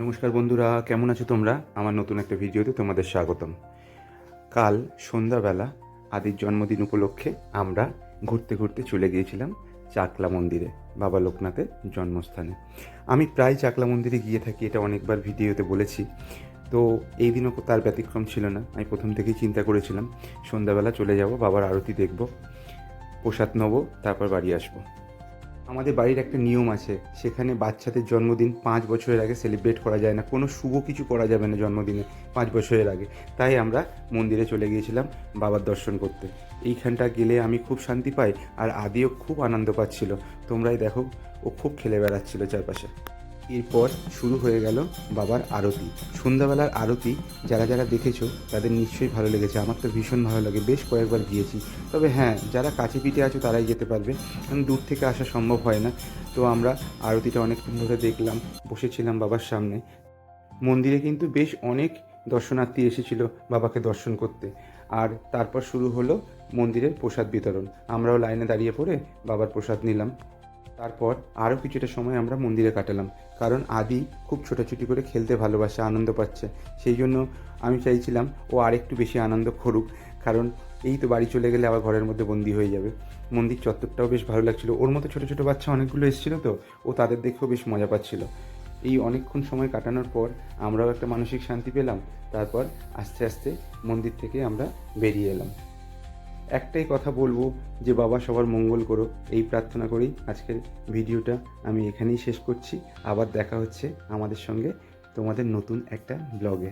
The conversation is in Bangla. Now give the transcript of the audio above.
নমস্কার বন্ধুরা, কেমন আছো তোমরা? আমার নতুন একটা ভিডিওতে তোমাদের স্বাগতম। কাল সন্ধ্যাবেলা আদির জন্মদিন উপলক্ষে আমরা ঘুরতে ঘুরতে চলে গিয়েছিলাম চাকলা মন্দিরে, বাবা লোকনাথের জন্মস্থানে। আমি প্রায় চাকলা মন্দিরে গিয়ে থাকি, এটা অনেকবার ভিডিওতে বলেছি। তো এই দিনও তার ব্যতিক্রম ছিল না। আমি প্রথম থেকেই চিন্তা করেছিলাম সন্ধ্যাবেলা চলে যাব, বাবার আরতি দেখব, প্রসাদ নেবো, তারপর বাড়ি আসবো। আমাদের বাড়ির একটা নিয়ম আছে, সেখানে বাচ্চাদের জন্মদিন 5 বছরের আগে সেলিব্রেট করা যায় না, কোনো শুভ কিছু করা যাবে না জন্মদিনে 5 বছরের আগে। তাই আমরা মন্দিরে চলে গিয়েছিলাম বাবার দর্শন করতে। এইখানটা গেলে আমি খুব শান্তি পাই, আর আদিও খুব আনন্দ পাচ্ছিল। তোমরাই দেখো, ও খুব খেলে বেড়াচ্ছিল চারপাশে। এরপর শুরু হয়ে গেল বাবার আরতি। সন্ধ্যাবেলার আরতি যারা যারা দেখেছো তাদের নিশ্চয়ই ভালো লেগেছে। আমার তো ভীষণ ভালো লাগে, বেশ কয়েকবার গিয়েছি। তবে হ্যাঁ, যারা কাছে পিঠে আছো তারাই যেতে পারবে, কারণ দূর থেকে আসা সম্ভব হয় না। তো আমরা আরতিটা অনেকক্ষণ ধরে দেখলাম, বসেছিলাম বাবার সামনে। মন্দিরে কিন্তু বেশ অনেক দর্শনার্থী এসেছিল বাবাকে দর্শন করতে। আর তারপর শুরু হলো মন্দিরের প্রসাদ বিতরণ। আমরাও লাইনে দাঁড়িয়ে পড়ে বাবার প্রসাদ নিলাম। তারপর আরও কিছুটা সময় আমরা মন্দিরে কাটালাম, কারণ আদি খুব ছোটাছুটি করে খেলতে ভালোবাসে, আনন্দ পাচ্ছে। সেই জন্য আমি চাইছিলাম ও আরেকটু বেশি আনন্দ করুক, কারণ এই তো বাড়ি চলে গেলে আবার ঘরের মধ্যে বন্দি হয়ে যাবে। মন্দির চত্বরটাও বেশ ভালো লাগছিল, ওর মতো ছোটো ছোটো বাচ্চা অনেকগুলো এসেছিলো, তো ও তাদের দেখেও বেশ মজা পাচ্ছিল। এই অনেকক্ষণ সময় কাটানোর পর আমরাও একটা মানসিক শান্তি পেলাম। তারপর আস্তে আস্তে মন্দির থেকে আমরা বেরিয়ে এলাম। একটাই কথা বলবো, যে বাবা সবার মঙ্গল করো, এই প্রার্থনা করেই আজকের ভিডিওটা আমি এখানেই শেষ করছি। আবার দেখা হচ্ছে আমাদের সঙ্গে তোমাদের নতুন একটা ব্লগে।